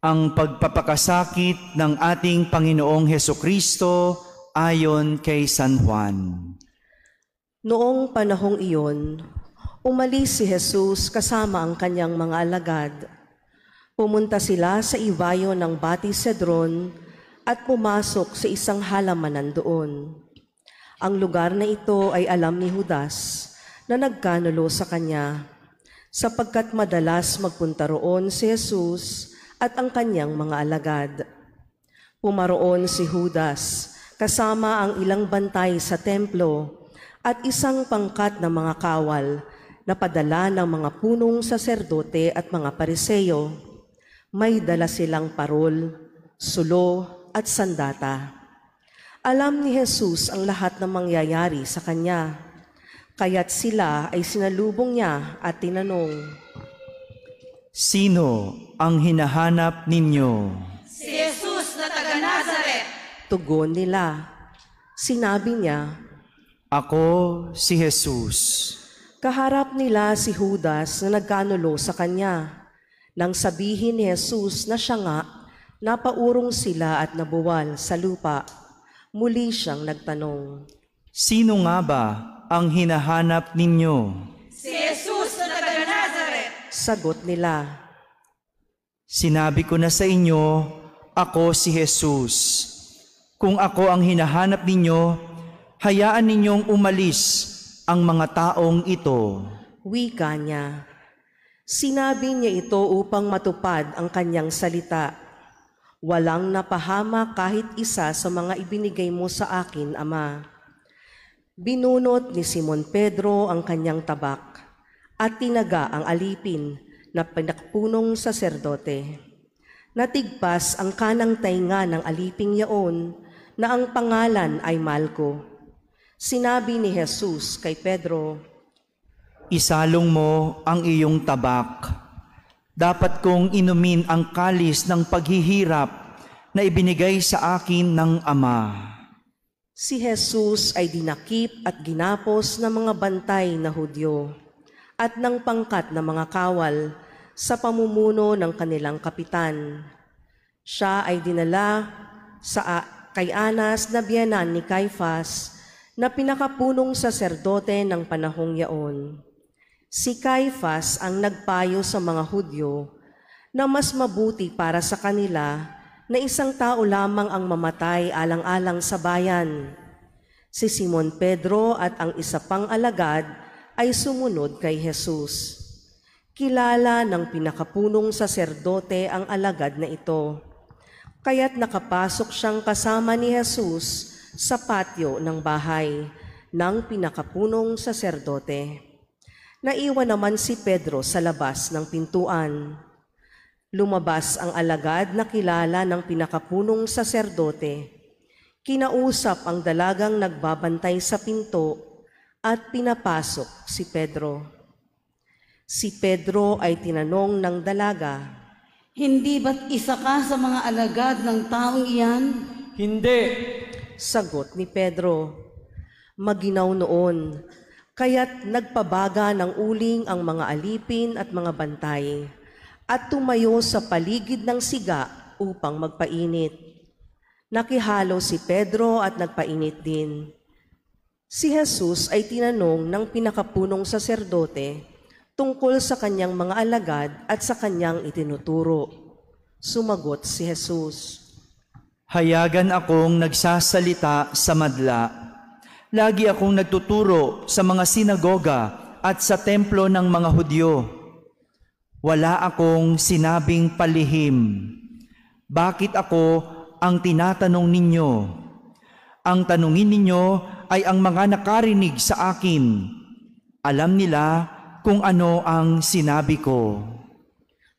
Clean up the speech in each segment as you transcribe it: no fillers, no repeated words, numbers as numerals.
ang pagpapakasakit ng ating Panginoong Hesukristo ayon kay San Juan. Noong panahong iyon, umalis si Jesus kasama ang kanyang mga alagad. Pumunta sila sa ibayo ng Bati Cedron at pumasok sa isang halamanan doon. Ang lugar na ito ay alam ni Judas na nagkanulo sa kanya, sapagkat madalas magpunta roon si Jesus at ang kanyang mga alagad. Pumaroon si Judas kasama ang ilang bantay sa templo at isang pangkat na mga kawal na padala ng mga punong saserdote at mga Pariseo. May dala silang parol, sulo at sandata. Alam ni Jesus ang lahat ng mangyayari sa kanya, kaya't sila ay sinalubong niya at tinanong, Sino ang hinahanap ninyo? Si Jesus na taga Nazaret. Tugon nila. Sinabi niya, Ako si Jesus. kaharap nila si Judas na nagkanulo sa kanya. Nang sabihin ni Jesus na siya nga, napaurong sila at nabuwal sa lupa. Muli siyang nagtanong, Sino nga ba ang hinahanap ninyo? Si Jesus na taga Nazaret. Sagot nila, Sinabi ko na sa inyo, ako si Jesus. Kung ako ang hinahanap ninyo, hayaan ninyong umalis ang mga taong ito. wika niya. Sinabi niya ito upang matupad ang kanyang salita. Walang napahamak kahit isa sa mga ibinigay mo sa akin, Ama. Binunot ni Simon Pedro ang kanyang tabak at tinaga ang alipin na pinakpunong saserdote. Natigpas ang kanang tainga ng aliping yaon na ang pangalan ay Malco. Sinabi ni Jesus kay Pedro, Isalong mo ang iyong tabak. Dapat kong inumin ang kalis ng paghihirap na ibinigay sa akin ng Ama. Si Jesus ay dinakip at ginapos ng mga bantay na Hudyo at ng pangkat na mga kawal sa pamumuno ng kanilang kapitan. Siya ay dinala kay Anas na biyenan ni Caifas na pinakapunong saserdote ng panahong yaon. Si Caifas ang nagpayo sa mga Hudyo na mas mabuti para sa kanila na isang tao lamang ang mamatay alang-alang sa bayan. Si Simon Pedro at ang isa pang alagad ay sumunod kay Jesus. Kilala ng pinakapunong saserdote ang alagad na ito, kaya't nakapasok siyang kasama ni Jesus sa patio ng bahay ng pinakapunong saserdote. Naiwan naman si Pedro sa labas ng pintuan. Lumabas ang alagad na kilala ng pinakapunong saserdote. Kinausap ang dalagang nagbabantay sa pinto at pinapasok si Pedro. Si Pedro ay tinanong ng dalaga, Hindi ba't isa ka sa mga alagad ng taong iyan? Hindi. Sagot ni Pedro, maginaw noon, kaya't nagpabaga ng uling ang mga alipin at mga bantay at tumayo sa paligid ng siga upang magpainit. Nakihalo si Pedro at nagpainit din. Si Jesus ay tinanong ng pinakapunong saserdote tungkol sa kanyang mga alagad at sa kanyang itinuturo. Sumagot si Jesus, Hayagan akong nagsasalita sa madla. Lagi akong nagtuturo sa mga sinagoga at sa templo ng mga Hudyo. Wala akong sinabing palihim. Bakit ako ang tinatanong ninyo? Ang tanungin ninyo ay ang mga nakarinig sa akin. Alam nila kung ano ang sinabi ko.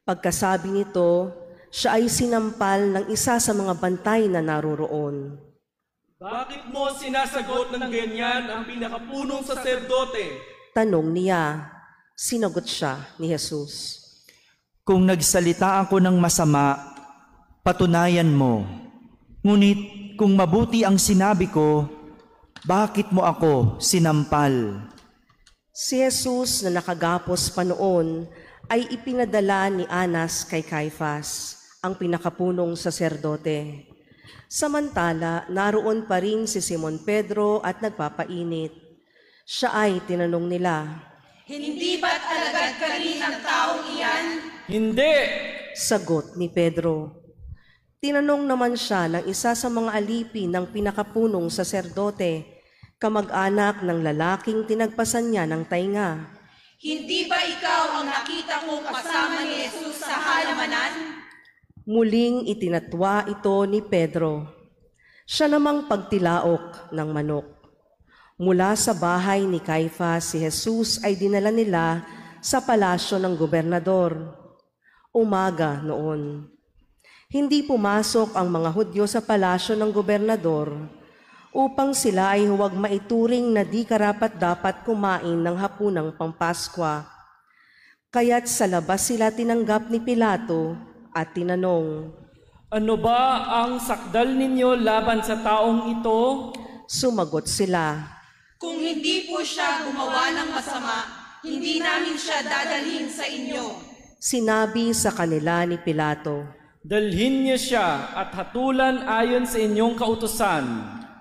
Pagkasabi nito, siya ay sinampal ng isa sa mga bantay na naroroon. Bakit mo sinasagot ng ganyan ang pinakapunong saserdote? Tanong niya, sinagot siya ni Jesus. Kung nagsalita ako ng masama, patunayan mo. Ngunit kung mabuti ang sinabi ko, bakit mo ako sinampal? Si Jesus na nakagapos pa noon ay ipinadala ni Anas kay Caifas, ang pinakapunong saserdote. Samantala, naroon pa rin si Simon Pedro at nagpapainit. Siya ay tinanong nila, Hindi ba't alagad ka rin ng taong iyan? Hindi! sagot ni Pedro. Tinanong naman siya ng isa sa mga alipin ng pinakapunong saserdote, kamag-anak ng lalaking tinagpasan niya ng tainga. Hindi ba ikaw ang nakita kong kasama ni Jesus sa halamanan? Muling itinatwa ito ni Pedro. Siya namang pagtilaok ng manok. Mula sa bahay ni Caifás, si Jesus ay dinala nila sa palasyo ng gobernador. Umaga noon. Hindi pumasok ang mga Hudyo sa palasyo ng gobernador upang sila ay huwag maituring na di karapat-dapat kumain ng hapunang Pampaskwa. Kaya't sa labas sila tinanggap ni Pilato at tinanong, Ano ba ang sakdal ninyo laban sa taong ito? Sumagot sila, Kung hindi po siya gumawa ng masama, hindi namin siya dadalhin sa inyo. Sinabi sa kanila ni Pilato. Dalhin niyo siya at hatulan ayon sa inyong kautusan.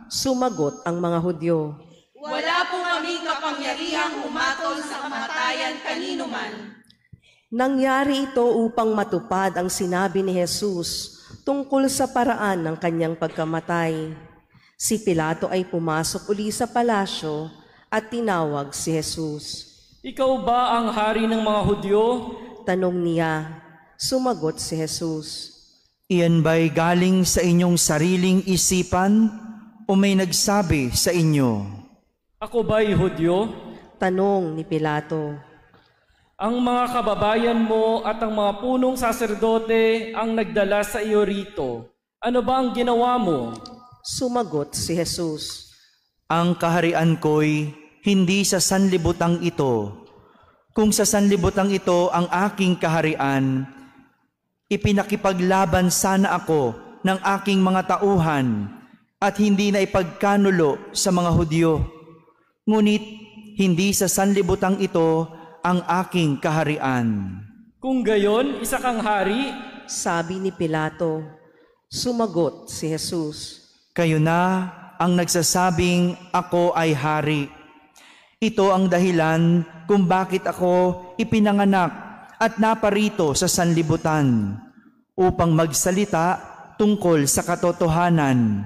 Sumagot ang mga Hudyo. Wala po kaming kapangyarihang humatol sa kamatayan kanino man. Nangyari ito upang matupad ang sinabi ni Jesus tungkol sa paraan ng kanyang pagkamatay. Si Pilato ay pumasok uli sa palasyo at tinawag si Jesus. Ikaw ba ang hari ng mga Hudyo? Tanong niya. Sumagot si Jesus. Iyan ba'y galing sa inyong sariling isipan o may nagsabi sa inyo? Ako ba'y Hudyo? Tanong ni Pilato. Ang mga kababayan mo at ang mga punong saserdote ang nagdala sa iyo rito. Ano ba ang ginawa mo? Sumagot si Jesus. Ang kaharian ko'y hindi sa sanlibutang ito. Kung sa sanlibutang ito ang aking kaharian, ipinakipaglaban sana ako ng aking mga tauhan at hindi na ipagkanulo sa mga Hudyo. Ngunit hindi sa sanlibutang ito ang aking kaharian. Kung gayon, isa kang hari? Sabi ni Pilato. Sumagot si Jesus. Kayo na ang nagsasabing ako ay hari. Ito ang dahilan kung bakit ako ipinanganak at naparito sa sanlibutan upang magsalita tungkol sa katotohanan.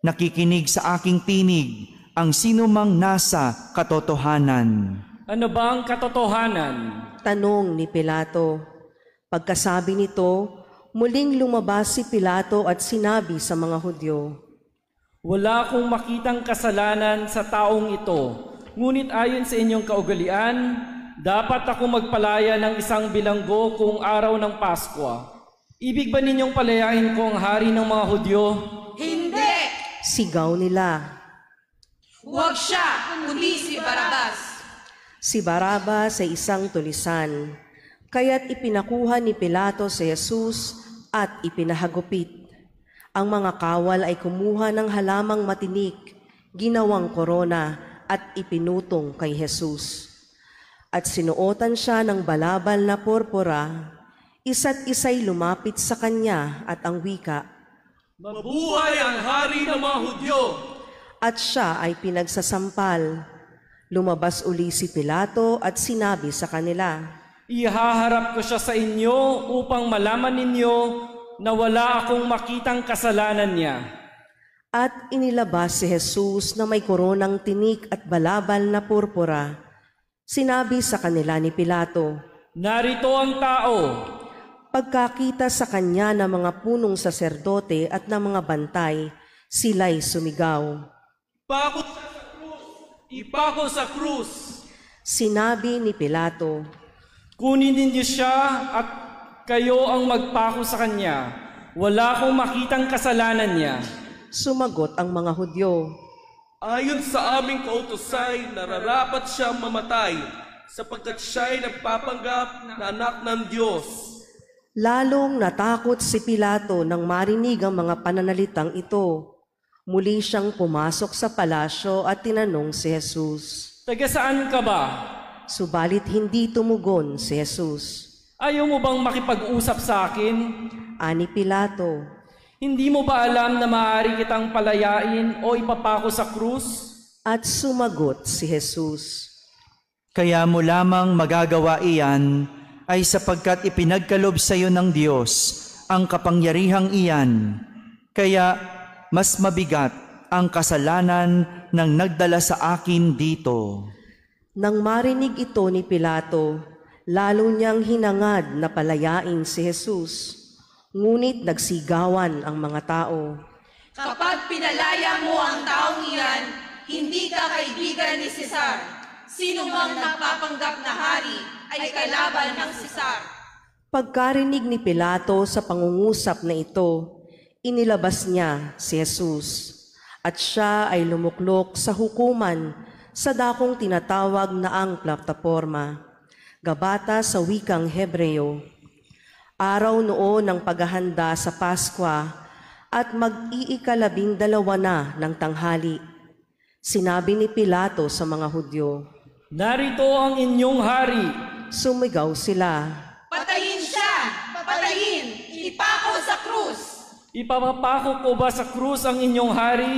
Nakikinig sa aking tinig ang sinumang nasa katotohanan. Ano ba ang katotohanan? Tanong ni Pilato. Pagkasabi nito, muling lumabas si Pilato at sinabi sa mga Hudyo, Wala akong makitang kasalanan sa taong ito, ngunit ayon sa inyong kaugalian, dapat ako magpalaya ng isang bilanggo kung araw ng Paskwa. Ibig ba ninyong palayain ko ang hari ng mga Hudyo? Hindi! sigaw nila. Huwag siya, kundi si Barabas. Si Barabas ay isang tulisan, kaya't ipinakuha ni Pilato si Jesus at ipinahagupit. Ang mga kawal ay kumuha ng halamang matinik, ginawang korona at ipinutong kay Jesus. At sinuotan siya ng balabal na porpora, isa't isa'y lumapit sa kanya at ang wika, Mabuhay ang hari ng mga Hudyo! at siya ay pinagsasampal. Lumabas uli si Pilato at sinabi sa kanila, Ihaharap ko siya sa inyo upang malaman ninyo na wala akong makitang kasalanan niya. At inilabas si Jesus na may koronang tinik at balabal na purpura. Sinabi sa kanila ni Pilato, Narito ang tao. Pagkakita sa kanya ng mga punong saserdote at ng mga bantay, sila'y sumigaw. Ipako siya sa krus! Ipako sa krus! Sinabi ni Pilato, Kunin ninyo siya at kayo ang magpako sa kanya. Wala akong makitang kasalanan niya. sumagot ang mga Hudyo. Ayon sa aming kautusan, nararapat siyang mamatay sapagkat siya ay nagpapanggap na anak ng Diyos. Lalong natakot si Pilato nang marinig ang mga pananalitang ito. Muli siyang pumasok sa palasyo at tinanong si Jesus. Taga saan ka ba? Subalit hindi tumugon si Jesus. Ayaw mo bang makipag-usap sa akin? ani Pilato. Hindi mo ba alam na maaari kitang palayain o ipapako sa krus? At sumagot si Jesus, Kaya mo lamang magagawa iyan ay sapagkat ipinagkalob sa iyo ng Diyos ang kapangyarihang iyan. Kaya mas mabigat ang kasalanan ng nagdala sa akin dito. Nang marinig ito ni Pilato, lalo niyang hinangad na palayain si Jesus. Ngunit nagsigawan ang mga tao. Kapag pinalaya mo ang taong iyan, hindi ka kaibigan ni Cesar. Sino mang nagpapanggap na hari ay kalaban ng Cesar. Pagkarinig ni Pilato sa pangungusap na ito, inilabas niya si Jesus. At siya ay lumuklok sa hukuman sa dakong tinatawag na ang plataporma, gabata sa wikang Hebreo. Araw noon ng paghahanda sa Paskwa at mag-iikalabing-2 na ng tanghali. Sinabi ni Pilato sa mga Hudyo, Narito ang inyong hari. Sumigaw sila, Patayin siya! Patayin! Ipako sa krus! Ipapapako ko ba sa krus ang inyong hari?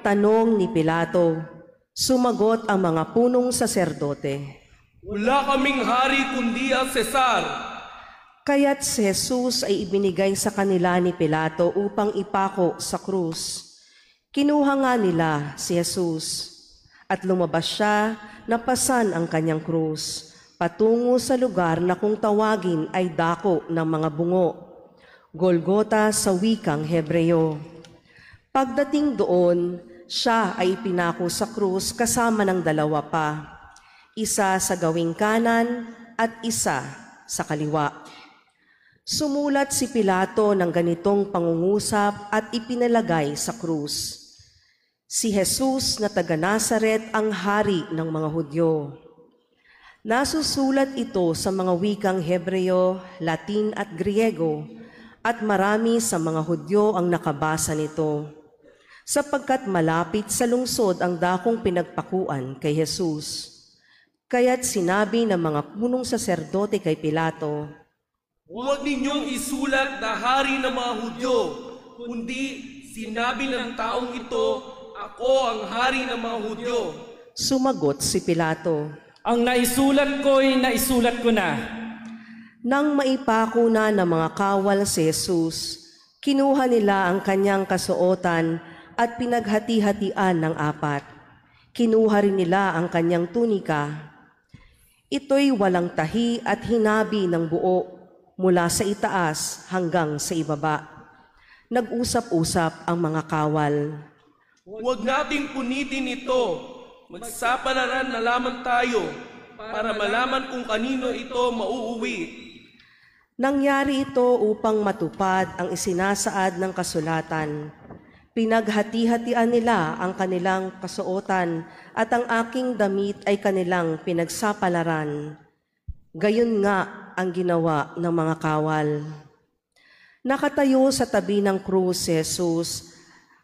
tanong ni Pilato. Sumagot ang mga punong saserdote. Wala kaming hari kundi ang Cesar. Kaya't si Jesus ay ibinigay sa kanila ni Pilato upang ipako sa krus. Kinuha nga nila si Jesus at lumabas siya na pasan ang kanyang krus patungo sa lugar na kung tawagin ay dako ng mga bungo, Golgota sa wikang Hebreo. Pagdating doon, siya ay pinako sa krus kasama ng 2 pa, isa sa gawing kanan at isa sa kaliwa. Sumulat si Pilato ng ganitong pangungusap at ipinalagay sa krus. Si Jesus na taga Nazaret ang hari ng mga Hudyo. Nasusulat ito sa mga wikang Hebreo, Latin at Griego, at marami sa mga Hudyo ang nakabasa nito, sapagkat malapit sa lungsod ang dakong pinagpakuan kay Jesus. Kaya't sinabi ng mga punong saserdote kay Pilato, Huwag ninyong isulat na hari ng mga Hudyo, kundi sinabi ng taong ito, ako ang hari ng mga Hudyo. Sumagot si Pilato, Ang naisulat ko'y naisulat ko na. nang maipako na ng mga kawal si Jesus, kinuha nila ang kanyang kasuotan at pinaghati-hatian ng 4. Kinuha rin nila ang kanyang tunika. Ito'y walang tahi at hinabi ng buo mula sa itaas hanggang sa ibaba. Nag-usap-usap ang mga kawal. Huwag nating punitin ito. Magsapalaran na lamang tayo para malaman kung kanino ito mauuwi. Nangyari ito upang matupad ang isinasaad ng kasulatan. Pinaghati-hatian nila ang kanilang kasuotan at ang aking damit ay kanilang pinagsapalaran. Gayon nga ang ginawa ng mga kawal. Nakatayo sa tabi ng krus si Jesus,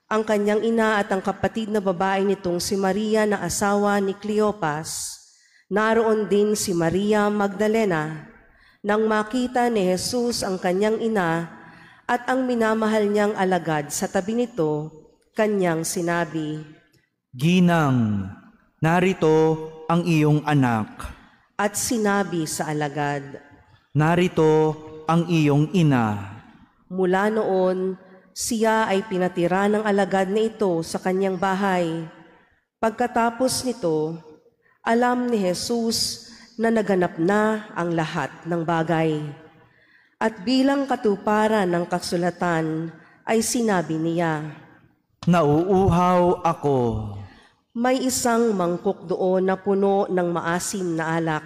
ang kanyang ina at ang kapatid na babae nitong si Maria na asawa ni Cleopas. Naroon din si Maria Magdalena. Nang makita ni Jesus ang kanyang ina at ang minamahal niyang alagad sa tabi nito, kanyang sinabi, Ginang, narito ang iyong anak. at sinabi sa alagad, Narito ang iyong ina. mula noon, siya ay pinatira ng alagad na ito sa kanyang bahay. Pagkatapos nito, alam ni Jesus na naganap na ang lahat ng bagay. At bilang katuparan ng kasulatan ay sinabi niya, Nauuhaw ako. may isang mangkok doon na puno ng maasim na alak.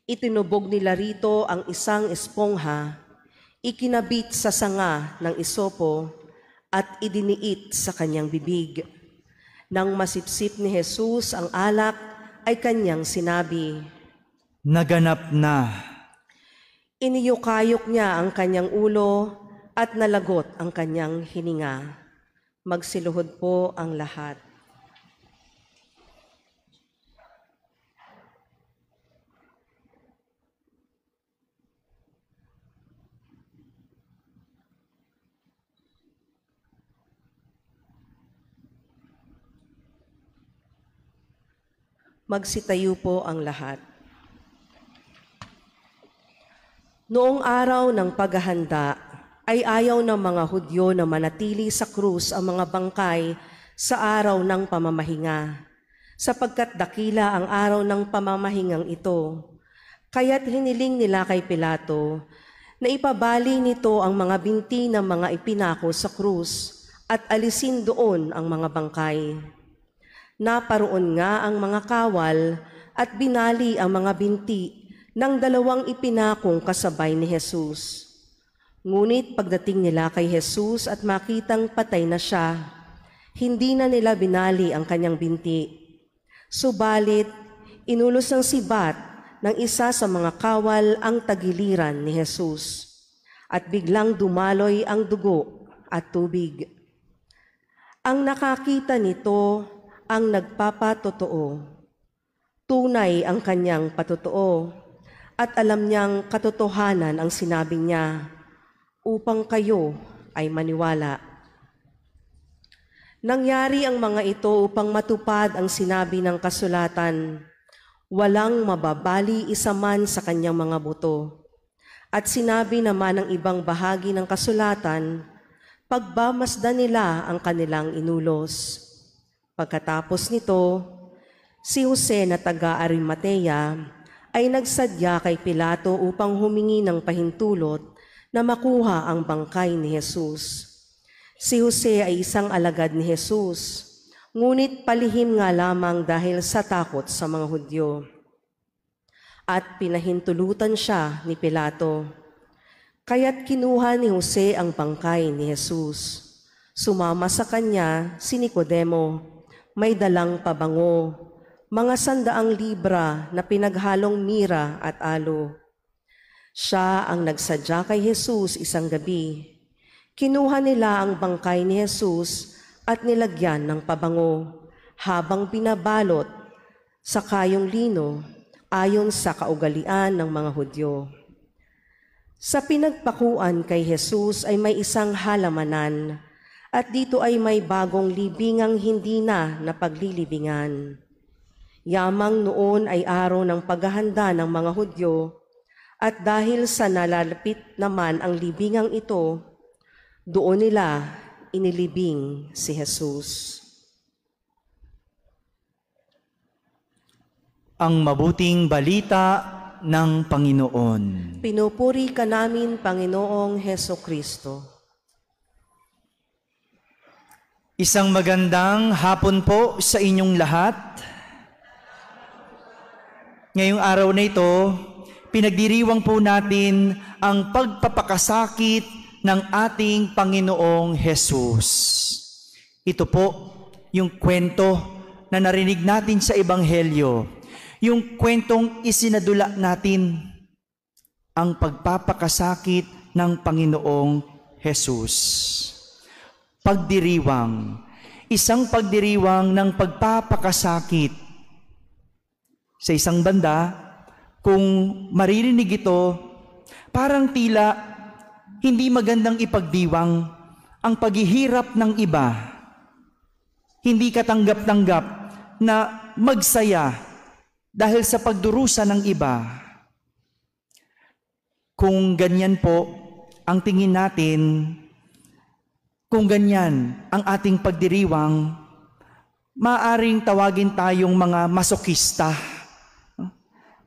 Itinubog nila rito ang isang espongha, ikinabit sa sanga ng isopo at idiniit sa kanyang bibig. Nang masipsip ni Jesus ang alak, ay kanyang sinabi, Naganap na. Iniyukayok niya ang kanyang ulo at nalagot ang kanyang hininga. Magsiluhod po ang lahat. Magsitayo po ang lahat. Noong araw ng paghahanda, ay ayaw ng mga Hudyo na manatili sa krus ang mga bangkay sa araw ng pamamahinga, sapagkat dakila ang araw ng pamamahingang ito. Kaya't hiniling nila kay Pilato na ipabali nito ang mga binti ng mga ipinako sa krus at alisin doon ang mga bangkay. Naparoon nga ang mga kawal at binali ang mga binti ng dalawang ipinakong kasabay ni Jesus. Ngunit pagdating nila kay Jesus at makitang patay na siya, hindi na nila binali ang kanyang binti. Subalit, inulos ng sibat ng isa sa mga kawal ang tagiliran ni Jesus, at biglang dumaloy ang dugo at tubig. Ang nakakita nito ang nagpapatotoo. Tunay ang kanyang patotoo, at alam niyang katotohanan ang sinabi niya, upang kayo ay maniwala. Nangyari ang mga ito upang matupad ang sinabi ng kasulatan, walang mababali isa man sa kanyang mga buto. At sinabi naman ng ibang bahagi ng kasulatan, pagbamasdan nila ang kanilang inulos. Pagkatapos nito, si Jose na taga-Arimatea ay nagsadya kay Pilato upang humingi ng pahintulot na makuha ang bangkay ni Jesus. Si Jose ay isang alagad ni Jesus, ngunit palihim nga lamang dahil sa takot sa mga Hudyo. At pinahintulutan siya ni Pilato. Kaya't kinuha ni Jose ang bangkay ni Jesus. Sumama sa kanya si Nicodemo, may dalang pabango, mga 100 libra na pinaghalong mira at alo. Siya ang nagsadya kay Jesus isang gabi. Kinuha nila ang bangkay ni Jesus at nilagyan ng pabango habang binabalot sa kayong lino ayon sa kaugalian ng mga Hudyo. Sa pinagpakuan kay Jesus ay may isang halamanan at dito ay may bagong libingang hindi na paglilibingan. Yamang noon ay araw ng paghahanda ng mga Hudyo, at dahil sa nalalapit naman ang libingang ito, doon nila inilibing si Jesus. Ang mabuting balita ng Panginoon. Pinupuri ka namin, Panginoong Hesukristo. Isang magandang hapon po sa inyong lahat. Ngayong araw na ito, pinagdiriwang po natin ang pagpapakasakit ng ating Panginoong Jesus. Ito po yung kwento na narinig natin sa Ebanghelyo, yung kwentong isinadula natin, ang pagpapakasakit ng Panginoong Jesus. Pagdiriwang, isang pagdiriwang ng pagpapakasakit. Sa isang banda, kung maririnig ito, parang tila hindi magandang ipagdiwang ang paghihirap ng iba. Hindi katanggap-tanggap na magsaya dahil sa pagdurusa ng iba. Kung ganyan po ang tingin natin, kung ganyan ang ating pagdiriwang, maaaring tawagin tayong mga masokista.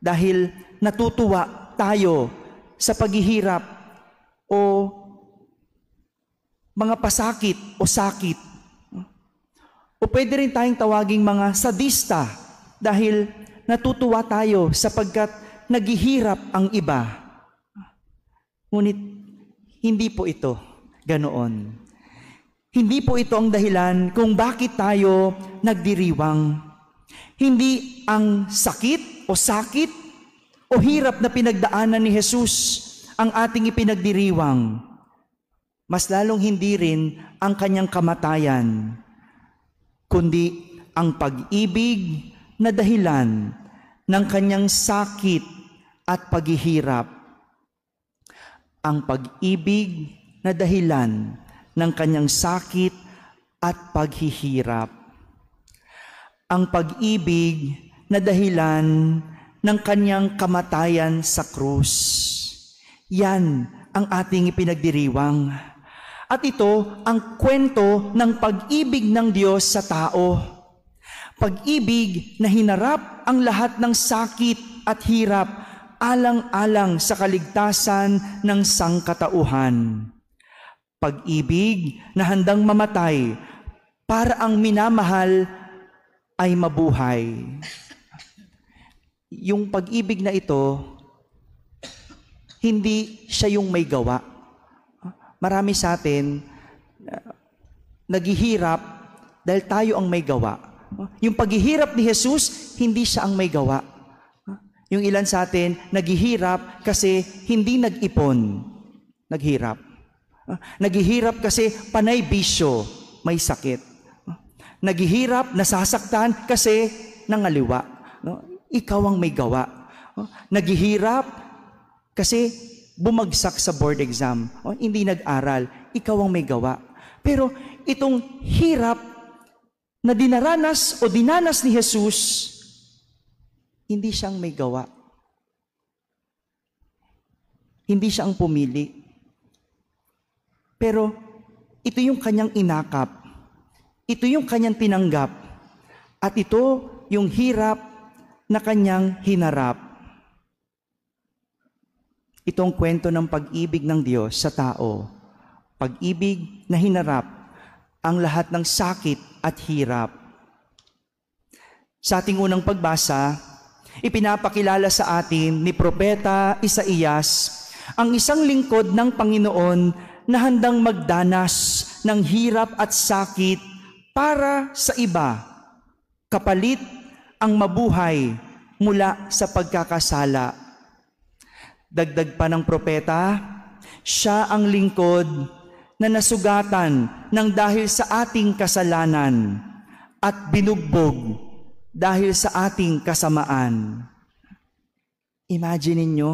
Dahil natutuwa tayo sa paghihirap o mga pasakit o sakit. O pwede rin tayong tawaging mga sadista dahil natutuwa tayo sapagkat naghihirap ang iba. Ngunit hindi po ito ganoon. Hindi po ito ang dahilan kung bakit tayo nagdiriwang. Hindi ang sakit o hirap na pinagdaanan ni Jesus ang ating ipinagdiriwang. Mas lalong hindi rin ang kanyang kamatayan, kundi ang pag-ibig na dahilan ng kanyang sakit at paghihirap. Ang pag-ibig na dahilan ng kanyang sakit at paghihirap. Ang pag-ibig na dahilan ng kanyang kamatayan sa krus. Yan ang ating ipinagdiriwang. At ito ang kwento ng pag-ibig ng Diyos sa tao. Pag-ibig na hinarap ang lahat ng sakit at hirap alang-alang sa kaligtasan ng sangkatauhan. Pag-ibig na handang mamatay para ang minamahal ay mabuhay. Yung pag-ibig na ito, hindi siya yung may gawa. Marami sa atin naghihirap dahil tayo ang may gawa. Yung paghihirap ni Jesus, hindi siya ang may gawa. Yung ilan sa atin naghihirap kasi hindi nag-ipon, naghirap. Naghihirap kasi panay bisyo, may sakit. Naghihirap, nasasaktan kasi nangaliwa. Ikaw ang may gawa. Naghihirap kasi bumagsak sa board exam. Hindi nag-aral. Ikaw ang may gawa. Pero itong hirap na dinaranas o dinanas ni Jesus, hindi siyang may gawa. Hindi siya ang pumili. Pero ito yung kanyang inakap. Ito yung kanyang tinanggap. At ito yung hirap na kanyang hinarap. Itong kwento ng pag-ibig ng Diyos sa tao. Pag-ibig na hinarap ang lahat ng sakit at hirap. Sa ating unang pagbasa, ipinapakilala sa atin ni Propeta Isaías ang isang lingkod ng Panginoon na handang magdanas ng hirap at sakit para sa iba, kapalit ang mabuhay mula sa pagkakasala. Dagdag pa ng propeta, siya ang lingkod na nasugatan ng dahil sa ating kasalanan at binugbog dahil sa ating kasamaan. Imagine ninyo,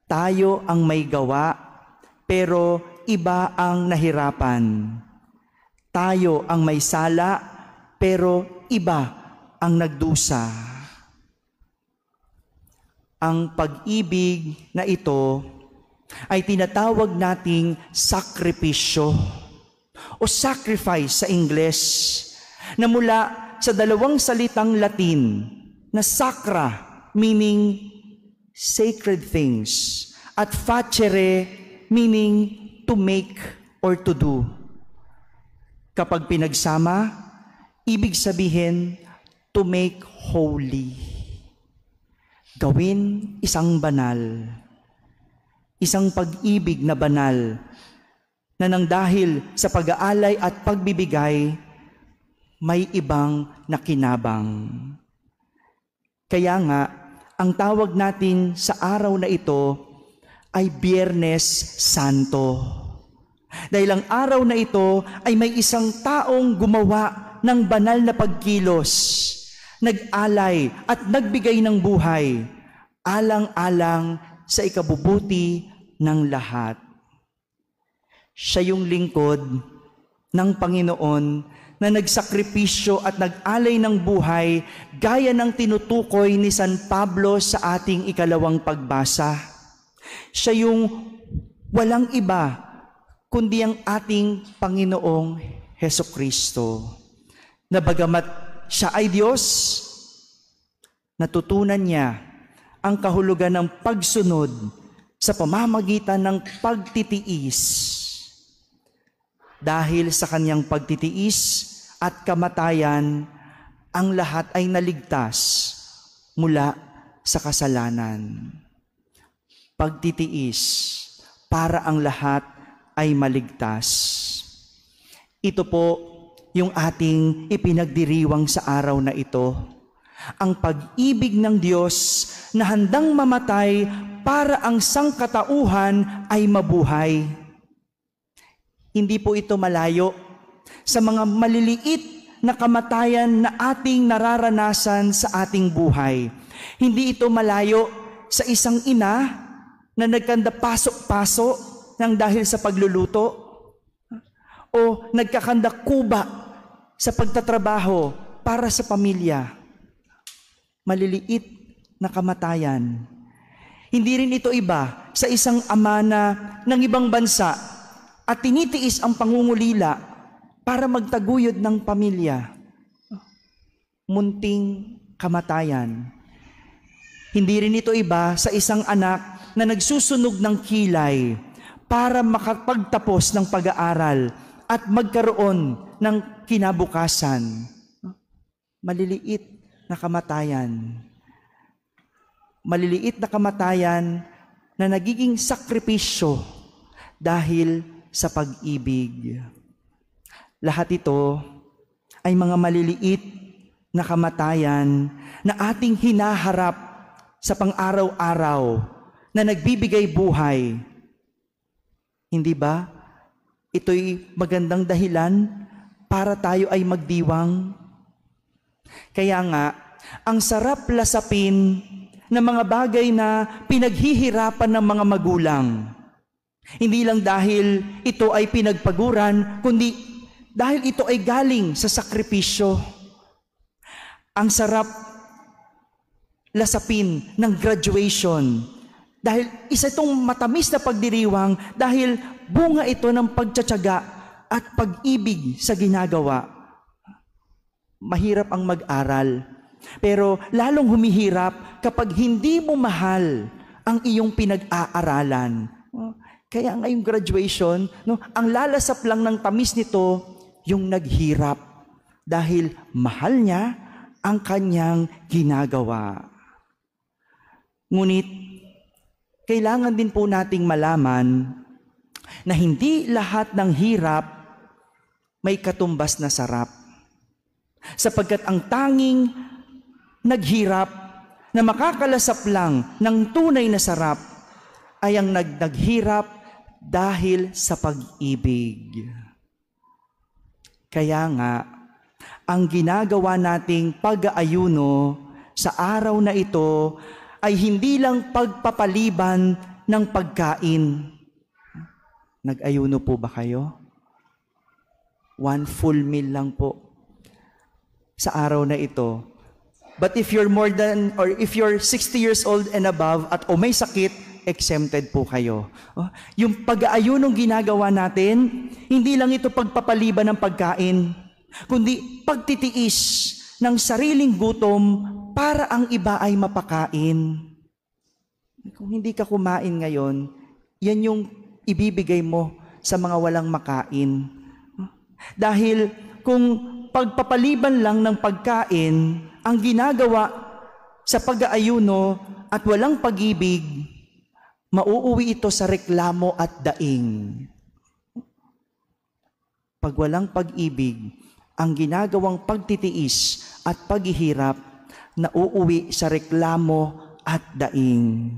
tayo ang may gawa, pero iba ang nahirapan. Tayo ang may sala, pero iba ang nagdusa. Ang pag-ibig na ito ay tinatawag nating sakripisyo o sacrifice sa Ingles, na mula sa dalawang salitang Latin na sacra, meaning sacred things, at facere, meaning to make or to do. Kapag pinagsama, ibig sabihin to make holy. Gawin isang banal. Isang pag-ibig na banal na nang dahil sa pag-aalay at pagbibigay, may ibang nakinabang. Kaya nga, ang tawag natin sa araw na ito ay Biyernes Santo. Dahil ang araw na ito ay may isang taong gumawa ng banal na pagkilos, nag-alay at nagbigay ng buhay, alang-alang sa ikabubuti ng lahat. Siya yung lingkod ng Panginoon na nagsakripisyo at nag-alay ng buhay gaya ng tinutukoy ni San Pablo sa ating ikalawang pagbasa. Siya yung walang iba kundi ang ating Panginoong Hesukristo. Na bagamat siya ay Diyos, natutunan niya ang kahulugan ng pagsunod sa pamamagitan ng pagtitiis. Dahil sa kanyang pagtitiis at kamatayan, ang lahat ay naligtas mula sa kasalanan. Pagtitiis para ang lahat ay maligtas. Ito po yung ating ipinagdiriwang sa araw na ito. Ang pag-ibig ng Diyos na handang mamatay para ang sangkatauhan ay mabuhay. Hindi po ito malayo sa mga maliliit na kamatayan na ating nararanasan sa ating buhay. Hindi ito malayo sa isang ina na nagkanda pasok-paso ng dahil sa pagluluto o nagkakanda kuba sa pagtatrabaho para sa pamilya. maliliit na kamatayan. Hindi rin ito iba sa isang ama na ng ibang bansa at tinitiis ang pangungulila para magtaguyod ng pamilya. Munting kamatayan. Hindi rin ito iba sa isang anak na nagsusunog ng kilay para makapagtapos ng pag-aaral at magkaroon ng kinabukasan. Maliliit na kamatayan. Maliliit na kamatayan na nagiging sakripisyo dahil sa pag-ibig. Lahat ito ay mga maliliit na kamatayan na ating hinaharap sa pang-araw-araw na nagbibigay buhay. Hindi ba? Ito'y magandang dahilan para tayo ay magdiwang. Kaya nga, ang sarap lasapin ng mga bagay na pinaghihirapan ng mga magulang. Hindi lang dahil ito ay pinagpaguran, kundi dahil ito ay galing sa sakripisyo. Ang sarap lasapin ng graduation. Dahil isa itong matamis na pagdiriwang dahil bunga ito ng pagtsatsaga at pag-ibig sa ginagawa. Mahirap ang mag-aral. Pero lalong humihirap kapag hindi mo mahal ang iyong pinag-aaralan. Kaya ngayong graduation, ang lalasap lang ng tamis nito, yung naghirap. Dahil mahal niya ang kanyang ginagawa. Ngunit, kailangan din po nating malaman na hindi lahat ng hirap may katumbas na sarap. Sapagkat ang tanging naghirap na makakalasap lang ng tunay na sarap ay ang naghirap dahil sa pag-ibig. Kaya nga, ang ginagawa nating pag-aayuno sa araw na ito ay hindi lang pagpapaliban ng pagkain. Nag-ayuno po ba kayo? 1 full meal lang po sa araw na ito. But if you're more than, or if you're 60 years old and above at may sakit, exempted po kayo. Yung pag-aayunong ginagawa natin, hindi lang ito pagpapaliban ng pagkain, kundi pagtitiis ng sariling gutom para ang iba ay mapakain. Kung hindi ka kumain ngayon, yan yung ibibigay mo sa mga walang makain. Dahil kung pagpapaliban lang ng pagkain ang ginagawa sa pag-aayuno at walang pag-ibig, mauuwi ito sa reklamo at daing. Pag walang pag-ibig, ang ginagawang pagtitiis at paghihirap, nauuwi sa reklamo at daing.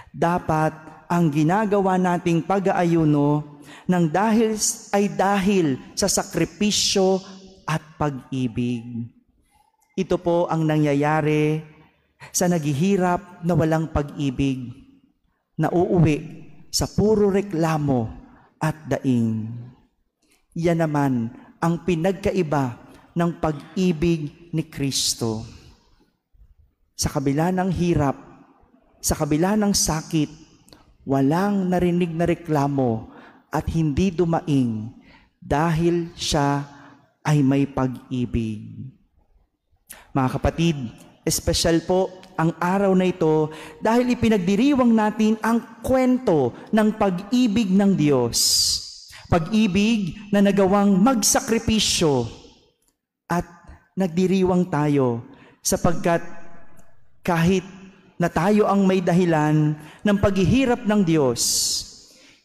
Dapat ang ginagawa nating pag-aayuno ng dahil sa sakripisyo at pag-ibig. Ito po ang nangyayari sa naghihirap na walang pag-ibig, na uuwi sa puro reklamo at daing. Yan naman ang pinagkaiba ng pag-ibig ni Kristo. Sa kabila ng hirap, sa kabila ng sakit, walang narinig na reklamo at hindi dumaing dahil siya ay may pag-ibig. Mga kapatid, espesyal po ang araw na ito dahil ipinagdiriwang natin ang kwento ng pag-ibig ng Diyos. Pag-ibig na nagawang magsakripisyo at nagdiriwang tayo sapagkat kahit na tayo ang may dahilan ng paghihirap ng Diyos,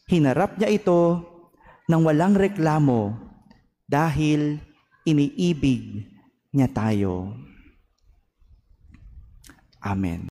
hinarap niya ito ng walang reklamo dahil iniibig niya tayo. Amen.